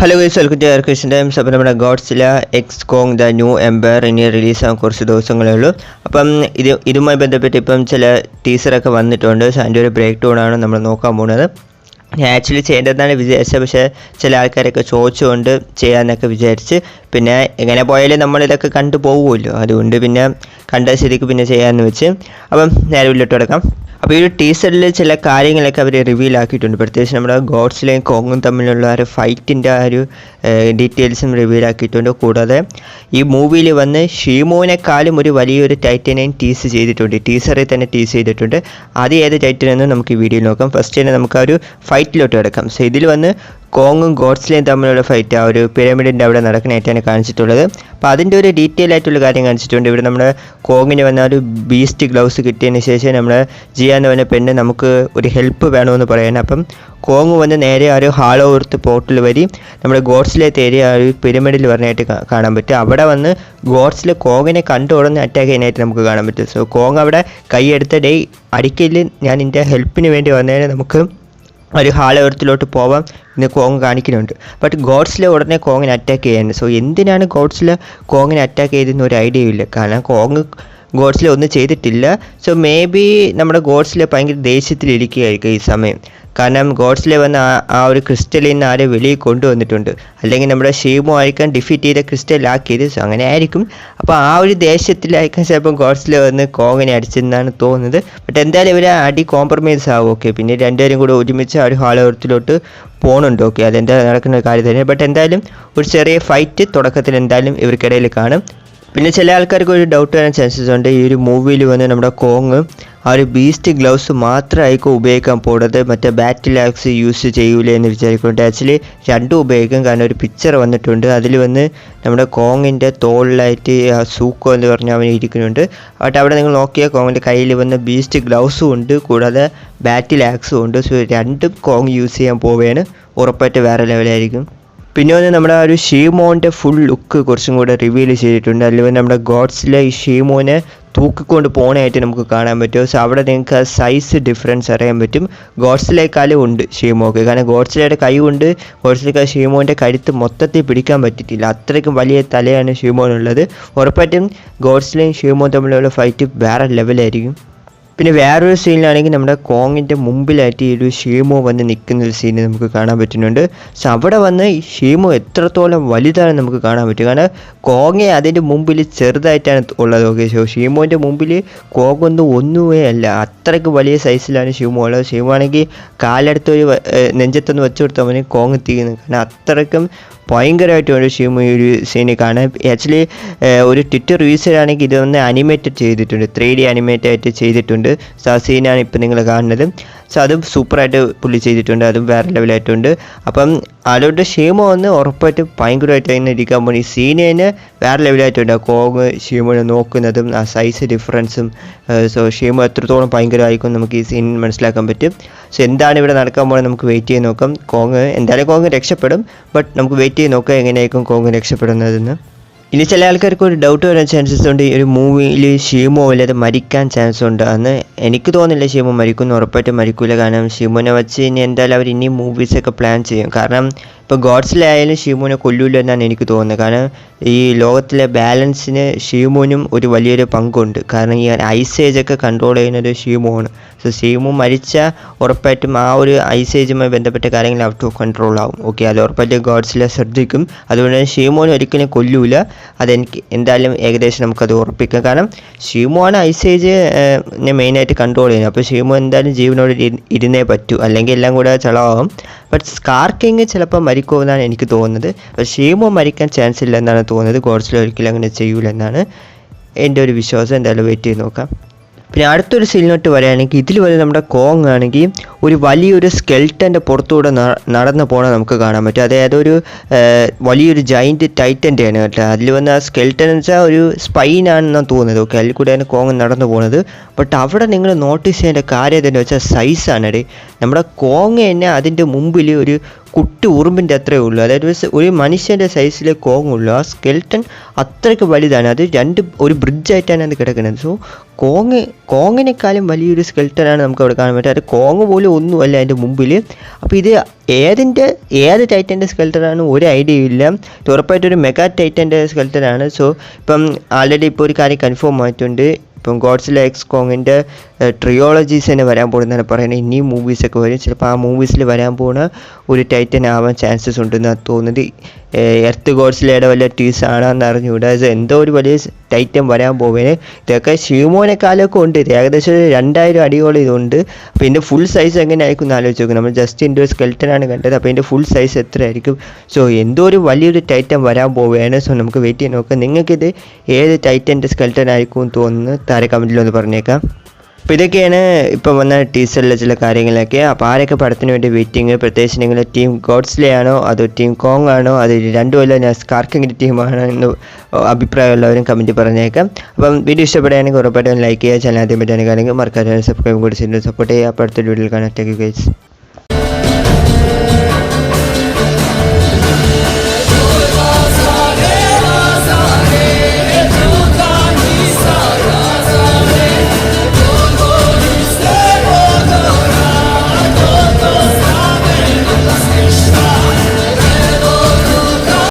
Hello guys, welcome to Christian Times. അപ്പോൾ നമ്മുടെ Godzilla X Kong the new empire ഇനി റിലീസാകാൻ കുറച്ച് ദിവസങ്ങളേ ഉള്ളൂ. അപ്പം ഇതുമായി ബന്ധപ്പെട്ട് ഇപ്പം ചില ടീസറൊക്കെ വന്നിട്ടുണ്ട്. സോ അതിൻ്റെ ഒരു ബ്രേക്ക് ഡൗൺ ആണ് നമ്മൾ നോക്കാൻ പോകുന്നത്. ആക്ച്വലി ചെയ്യേണ്ടതെന്നാണ് വിചാരിച്ചത്, പക്ഷേ ചില ആൾക്കാരൊക്കെ ചോദിച്ചുകൊണ്ട് ചെയ്യാമെന്നൊക്കെ വിചാരിച്ച് പിന്നെ എങ്ങനെ പോയാലും നമ്മളിതൊക്കെ കണ്ടു പോകുമല്ലോ, അതുകൊണ്ട് പിന്നെ കണ്ട ശരിക്ക് പിന്നെ ചെയ്യാമെന്ന് വെച്ച് അപ്പം നേരെ ഉള്ളിട്ട് കിടക്കാം. അപ്പോൾ ഈ ഒരു ടീസറിൽ ചില കാര്യങ്ങളൊക്കെ അവർ റിവീൽ ആക്കിയിട്ടുണ്ട്. പ്രത്യേകിച്ച് നമ്മുടെ ഗോഡ്സിലയും കോങ്ങും തമ്മിലുള്ള ഒരു ഫൈറ്റിൻ്റെ ആ ഒരു ഡീറ്റെയിൽസും റിവീൽ ആക്കിയിട്ടുണ്ട്. കൂടാതെ ഈ മൂവിയിൽ വന്ന് ഷീമോനെക്കാളും ഒരു വലിയൊരു ടൈറ്റനെയും ടീസ് ചെയ്തിട്ടുണ്ട്. ടീസറിൽ തന്നെ ടീസ് ചെയ്തിട്ടുണ്ട്. അത് ഏത് ടൈറ്റനെന്ന് നമുക്ക് ഈ വീഡിയോയിൽ നോക്കാം. ഫസ്റ്റ് തന്നെ നമുക്ക് ആ ഒരു ഫൈറ്റിലോട്ട് കിടക്കാം. സോ ഇതിൽ വന്ന് കോങ്ങും ഗോഡ്സിലയും തമ്മിലുള്ള ഫൈറ്റ് ആ ഒരു പിരമിഡിൻ്റെ അവിടെ നടക്കുന്നതായിട്ടാണ് കാണിച്ചിട്ടുള്ളത്. അപ്പോൾ അതിൻ്റെ ഒരു ഡീറ്റെയിൽ ആയിട്ടുള്ള കാര്യം കാണിച്ചിട്ടുണ്ട്. ഇവിടെ നമ്മുടെ കോങ്ങിന് വന്ന ഒരു ബീസ്റ്റ് ഗ്ലൗസ് കിട്ടിയതിന് ശേഷം നമ്മുടെ ജിയാന്ന് പറഞ്ഞ പെണ്ണ് നമുക്ക് ഒരു ഹെൽപ്പ് വേണമെന്ന് പറയാൻ. അപ്പം കോങ് വന്ന് നേരെ ആ ഒരു ഹാളോ എർത്ത് പോർട്ടിൽ വരി നമ്മുടെ ഗോഡ്സിലത്തെ ഏരിയ ആ ഒരു പിരമിഡിൽ പറഞ്ഞായിട്ട് കാണാൻ പറ്റും. അവിടെ വന്ന് ഗോഡ്സിലെ കോങ്ങിനെ കണ്ടു ഉടനെ അറ്റാക്ക് ചെയ്യാനായിട്ട് നമുക്ക് കാണാൻ പറ്റും. സോ കോങ് അവിടെ കൈയെടുത്ത അടിക്കലിൽ ഞാൻ എൻ്റെ ഹെൽപ്പിന് വേണ്ടി വന്നതിന് നമുക്ക് ഒരു ഹാളോ എർത്തിലോട്ട് പോവാം എന്ന് കോങ് കാണിക്കുന്നുണ്ട്. ബട്ട് ഗോഡ്സിലെ ഉടനെ കോങ്ങിനെ അറ്റാക്ക് ചെയ്യാനുണ്ട്. സോ എന്തിനാണ് ഗോഡ്സിലെ കോങ്ങിനെ അറ്റാക്ക് ചെയ്തെന്ന് ഒരു ഐഡിയ ഇല്ല. കാരണം കോങ് ഗോഡ്സിലെ ഒന്നും ചെയ്തിട്ടില്ല. സോ മേ ബി നമ്മുടെ ഗോഡ്സിലെ ഭയങ്കര ദേഷ്യത്തിലിരിക്കുകയായിരിക്കും ഈ സമയം. കാരണം ഗോഡ്സിലെ വന്ന് ആ ഒരു ക്രിസ്റ്റലിൽ നിന്ന് ആരെ വെളിയിൽ കൊണ്ടുവന്നിട്ടുണ്ട്. അല്ലെങ്കിൽ നമ്മുടെ ഷീമോ ആയിരിക്കാം ഡിഫീറ്റ് ചെയ്ത ക്രിസ്റ്റലാക്കിയത്. സോ അങ്ങനെ ആയിരിക്കും. അപ്പോൾ ആ ഒരു ദേഷ്യത്തിലായിരിക്കും ചിലപ്പം ഗോഡ്സിലെ വന്ന് കോങ്ങിനെ അടിച്ചെന്നാണ് തോന്നുന്നത്. ബട്ട് എന്തായാലും ഇവർ അടി കോംപ്രമൈസ് ആവും. ഓക്കെ, പിന്നെ രണ്ടുപേരും കൂടെ ഒരുമിച്ച് ആ ഒരു ഹാളോരത്തിലോട്ട് പോകുന്നുണ്ട്. ഓക്കെ, അതെന്താ നടക്കുന്ന കാര്യം തന്നെ. ബട്ട് എന്തായാലും ഒരു ചെറിയ ഫൈറ്റ് തുടക്കത്തിൽ എന്തായാലും ഇവർക്കിടയിൽ കാണും. പിന്നെ ചില ആൾക്കാർക്ക് ഒരു ഡൗട്ട് വരാൻ ചാൻസസ് ഉണ്ട്. ഈ ഒരു മൂവിയിൽ വന്ന് നമ്മുടെ കോങ് ആ ഒരു ബീസ്റ്റ് ഗ്ലൗസ് മാത്രമായിരിക്കും ഉപയോഗിക്കാൻ പോകുന്നത്, മറ്റേ ബാറ്റിൽ ആക്സ് യൂസ് ചെയ്യൂലേ എന്ന് വിചാരിക്കുന്നുണ്ട്. ആക്ച്വലി രണ്ടും ഉപയോഗിക്കും. കാരണം ഒരു പിക്ചർ വന്നിട്ടുണ്ട്. അതിൽ വന്ന് നമ്മുടെ കോങ്ങിൻ്റെ തോളിലായിട്ട് ആ സൂക്കോ എന്ന് പറഞ്ഞാൽ അവൻ ഇരിക്കുന്നുണ്ട്. ബട്ട് അവിടെ നിങ്ങൾ നോക്കിയാൽ കോങ്ങിൻ്റെ കയ്യിൽ വന്ന് ബീസ്റ്റ് ഗ്ലൗസും ഉണ്ട്, കൂടാതെ ബാറ്റിൽ ആക്സും ഉണ്ട്. സോ രണ്ടും കോങ് യൂസ് ചെയ്യാൻ പോവുകയാണ്. ഉറപ്പായിട്ട് വേറെ ലെവലായിരിക്കും. പിന്നെ വന്ന് നമ്മുടെ ആ ഒരു ഷീമോൻ്റെ ഫുൾ ലുക്ക് കുറച്ചും കൂടെ റിവീൽ ചെയ്തിട്ടുണ്ട്. അതിൽ വന്ന് നമ്മുടെ ഗോഡ്സിലെ ഈ ഷീമോനെ തൂക്കിക്കൊണ്ട് പോകാനായിട്ട് നമുക്ക് കാണാൻ പറ്റും. സോ അവിടെ നിങ്ങൾക്ക് ആ സൈസ് ഡിഫറൻസ് അറിയാൻ പറ്റും. ഗോഡ്സിലേക്കാളും ഉണ്ട് ഷീമോക്ക്. കാരണം ഗോഡ്സിലയുടെ കൈ കൊണ്ട് ഗോഡ്സിലേക്ക് ഷീമോൻ്റെ കഴുത്ത് മൊത്തത്തിൽ പിടിക്കാൻ പറ്റിയിട്ടില്ല. അത്രയ്ക്കും വലിയ തലയാണ് ഷീമോനുള്ളത്. ഉറപ്പായിട്ടും ഗോഡ്സിലെയും ഷീമോ തമ്മിലുള്ള ഫൈറ്റ് വേറെ ലെവലായിരിക്കും. പിന്നെ വേറൊരു സീനിലാണെങ്കിൽ നമ്മുടെ കോങ്ങിൻ്റെ മുമ്പിലായിട്ട് ഈ ഒരു ഷീമോ വന്ന് നിൽക്കുന്ന ഒരു സീന് നമുക്ക് കാണാൻ പറ്റുന്നുണ്ട്. സോ അവിടെ വന്ന് ഈ ഷീമോ എത്രത്തോളം വലുതാണ് നമുക്ക് കാണാൻ പറ്റും. കാരണം കോങ്ങെ അതിൻ്റെ മുമ്പിൽ ചെറുതായിട്ടാണ് ഉള്ളത്. ഓക്കെ, സോ ഷീമോൻ്റെ മുമ്പിൽ ഒന്നുമേ അല്ല. അത്രയ്ക്ക് വലിയ സൈസിലാണ് ഷീമോ ഉള്ളത്. ഷീമോ ആണെങ്കിൽ കാലെടുത്തൊരു നെഞ്ചത്തൊന്ന് വെച്ചു കൊടുത്താൽ അവന് കോങ് തീരുന്നു. കാരണം അത്രയ്ക്കും ഭയങ്കരമായിട്ട് ഒരു ഷീമോ ഈ ഒരു സീന് കാണാൻ. ആക്ച്വലി ഒരു ട്വിറ്റർ യൂസറാണെങ്കിൽ ഇതൊന്ന് അനിമേറ്റഡ് ചെയ്തിട്ടുണ്ട്, 3D അനിമേറ്റ് ആയിട്ട് ചെയ്തിട്ടുണ്ട്. സോ ആ സീനാണ് ഇപ്പം നിങ്ങൾ കാണുന്നത്. സോ അതും സൂപ്പറായിട്ട് പുള്ളി ചെയ്തിട്ടുണ്ട്. അതും വേറെ ലെവലായിട്ടുണ്ട്. അപ്പം അതുകൊണ്ട് ഷീമോ വന്ന് ഉറപ്പായിട്ട് ഭയങ്കരമായിട്ട് തന്നെ ഇരിക്കാൻ പോകും. ഈ സീന് തന്നെ വേറെ ലെവലായിട്ടുണ്ട്. കോങ് ഷീമോനെ നോക്കുന്നതും ആ സൈസ് ഡിഫറൻസും. സോ ഷീമോ എത്രത്തോളം ഭയങ്കരമായിരിക്കും നമുക്ക് ഈ സീൻ മനസ്സിലാക്കാൻ പറ്റും. സോ എന്താണ് ഇവിടെ നടക്കാൻ പോകുന്നത് നമുക്ക് വെയിറ്റ് ചെയ്ത് നോക്കാം. എന്തായാലും കോങ് രക്ഷപ്പെടും. ബട്ട് നമുക്ക് വെയിറ്റ് ചെയ്ത് നോക്കാം എങ്ങനെയായിരിക്കും കോങ് രക്ഷപ്പെടുന്നതെന്ന്. ഇനി ചില ആൾക്കാർക്ക് ഒരു ഡൗട്ട് വരാൻ ചാൻസസ് ഉണ്ട്. ഈ ഒരു മൂവിയിൽ ഷീമോ വല്ലാതെ മരിക്കാൻ ചാൻസ് ഉണ്ട് എന്ന്. എനിക്ക് തോന്നുന്നില്ല ഷീമോ മരിക്കുന്നു. ഉറപ്പായിട്ടും മരിക്കില്ല. കാരണം ഷീമോനെ വെച്ച് ഇനി എന്തായാലും അവർ ഇനി മൂവീസൊക്കെ പ്ലാൻ ചെയ്യും. കാരണം ഇപ്പോൾ ഗോഡ്സിലായാലും ഷീമോനെ കൊല്ലൂല എന്നാണ് എനിക്ക് തോന്നുന്നത്. കാരണം ഈ ലോകത്തിലെ ബാലൻസിന് ഷീമോനും ഒരു വലിയൊരു പങ്കുണ്ട്. കാരണം ഈ ഐസേജൊക്കെ കൺട്രോൾ ചെയ്യുന്നത് ഷീമോ ആണ്. സോ ഷീമോ മരിച്ചാൽ ഉറപ്പായിട്ടും ആ ഒരു ഐസേജുമായി ബന്ധപ്പെട്ട കാര്യങ്ങൾ ഔട്ട് ഓഫ് കൺട്രോൾ ആവും. ഓക്കെ, അത് ഉറപ്പായിട്ടും ഗോഡ്സിലെ ശ്രദ്ധിക്കും. അതുകൊണ്ട് തന്നെ ഷീമോനെ ഒരിക്കലും കൊല്ലൂല. അതെനിക്ക് എന്തായാലും ഏകദേശം നമുക്കത് ഉറപ്പിക്കാം. കാരണം ഷീമോ ആണ് ഐസേജ് മെയിനായിട്ട് കൺട്രോൾ ചെയ്യുന്നത്. അപ്പോൾ ഷീമോ എന്തായാലും ജീവനോട് ഇരുന്നേ പറ്റൂ, അല്ലെങ്കിൽ എല്ലാം കൂടെ ചളവാകും. ബട്ട് സ്കാർ കിങ് ചിലപ്പോൾ മരിക്കുമെന്നാണ് എനിക്ക് തോന്നുന്നത്. പക്ഷേ ഷീമോ മരിക്കാൻ ചാൻസ് ഇല്ല എന്നാണ് തോന്നുന്നത്. ഗോഡ്സിൽ ഒരിക്കലും അങ്ങനെ ചെയ്യൂലെന്നാണ് എൻ്റെ ഒരു വിശ്വാസം. എന്തായാലും വെയിറ്റ് ചെയ്ത് നോക്കാം. പിന്നെ അടുത്തൊരു സീനിലോട്ട് വരികയാണെങ്കിൽ ഇതിൽ വരെ നമ്മുടെ കോങ് ആണെങ്കിൽ ഒരു വലിയൊരു സ്കെൽറ്റൻ്റെ പുറത്തൂടെ നടന്നു പോകണം നമുക്ക് കാണാൻ പറ്റും. അതായത് ഒരു വലിയൊരു ജൈൻറ്റ് ടൈറ്റൻ്റെ ആണ് കേട്ടോ. അതിൽ വന്ന് ആ സ്കെൽറ്റൻ എന്ന് വെച്ചാൽ ഒരു സ്പൈനാണെന്നാണ് തോന്നുന്നത്. ഓക്കെ, അതിൽ കൂടെയാണ് കോങ് നടന്നു പോകുന്നത്. ബട്ട് അവിടെ നിങ്ങൾ നോട്ടീസ് ചെയ്യേണ്ട കാര്യം എന്താണെന്ന് വെച്ചാൽ സൈസാണ്. നമ്മുടെ കോങ് തന്നെ അതിൻ്റെ മുമ്പിൽ ഒരു കുട്ടി ഉറുമ്പിൻ്റെ അത്രയേ ഉള്ളൂ. അതായത് ഒരു മനുഷ്യൻ്റെ സൈസിലെ കോങ് ഉള്ളൂ. ആ സ്കെൽട്ടൺ അത്രയ്ക്ക് വലുതാണ്. അത് ഒരു ബ്രിഡ്ജായിട്ടാണ് അത് കിടക്കുന്നത്. സോ കോങ്ങിനേക്കാളും വലിയൊരു സ്കെൽട്ടനാണ് നമുക്ക് അവിടെ കാണാൻ പറ്റുക. അത് കോങ് പോലും ഒന്നുമല്ല അതിൻ്റെ മുമ്പിൽ. അപ്പോൾ ഇത് ഏത് ടൈറ്റൻ്റെ സ്കെൽട്ടനാണ് ഒരു ഐഡിയ ഇല്ല. ഇത് ഉറപ്പായിട്ടൊരു മെഗാ ടൈറ്റൻ്റെ സ്കെൽട്ടനാണ്. സോ ഇപ്പം ആൾറെഡി ഇപ്പോൾ ഒരു കാര്യം കൺഫേം ആയിട്ടുണ്ട്. ഇപ്പം ഗോഡ്സില എക്സ് കോങ്ങിൻ്റെ ട്രിയോളജീസ് തന്നെ വരാൻ പോകുന്നതാണ് പറയുന്നത്. ഇനിയും മൂവീസൊക്കെ വരും. ചിലപ്പോൾ ആ മൂവീസിൽ വരാൻ പോകുന്ന ഒരു ടൈറ്റൻ ആവാൻ ചാൻസസ് ഉണ്ടെന്നാണ് തോന്നുന്നത്. എർത്ത് ഗോഡ്സിലയുടെ വല്ല ടീസാണെന്ന് അറിഞ്ഞുകൂടാ. ഇത് എന്തോ ഒരു വലിയ ടൈറ്റൻ വരാൻ പോവേനെ. ഇതൊക്കെ ഷ്യൂമോനെക്കാലൊക്കെ ഉണ്ട്. ഇത് ഏകദേശം 2000 അടിയോളം ഇതുണ്ട്. അപ്പോൾ ഇതിൻ്റെ ഫുൾ സൈസ് എങ്ങനെ ആയിരിക്കും എന്ന് ആലോചിച്ച് നോക്കും. നമ്മൾ ജസ്റ്റ് ഇതിൻ്റെ ഒരു സ്കെൽട്ടനാണ് കണ്ടത്. അപ്പോൾ ഇതിൻ്റെ ഫുൾ സൈസ് എത്ര ആയിരിക്കും? സോ എന്തോ ഒരു വലിയൊരു ടൈറ്റൻ വരാൻ പോവുകയാണ്. സോ നമുക്ക് വെയിറ്റ് ചെയ്യാൻ നോക്കാം. നിങ്ങൾക്കിത് ഏത് ടൈറ്റൻ്റെ സ്കെൽട്ടൻ ആയിരിക്കും എന്ന് തോന്നുന്നു താഴെ കമൻറ്റിലൊന്ന് പറഞ്ഞേക്കാം. അപ്പോൾ ഇതൊക്കെയാണ് ഇപ്പോൾ വന്ന ടീസറിലെ ചില കാര്യങ്ങളൊക്കെ. അപ്പോൾ ആരൊക്കെ പടത്തിന് വേണ്ടി വെയിറ്റിംഗ്? പ്രത്യേകിച്ച് നിങ്ങൾ ടീം ഗോഡ്സിലയാണോ അതോ ടീം കോങ് ആണോ അത് രണ്ടുമല്ല ഞാൻ സ്കാർക്കിങ്ങിൻ്റെ ടീമാണോ എന്ന് അഭിപ്രായമുള്ളവരും കമൻറ്റ് പറഞ്ഞേക്കാം. അപ്പം വീഡിയോ ഇഷ്ടപ്പെടുകയാണെങ്കിൽ ഉറപ്പായിട്ടും ലൈക്ക് ചെയ്യുക. ചാനൽ ആദ്യം പറ്റാൻ കാര്യങ്ങൾ മറക്കാതെ സബ്സ്ക്രൈബ് കൂടി ചെയ്ത് സപ്പോർട്ട് ചെയ്യുക. അപ്പോൾ അടുത്തൊരു വീഡിയോയിൽ കാണാം. Thank you guys.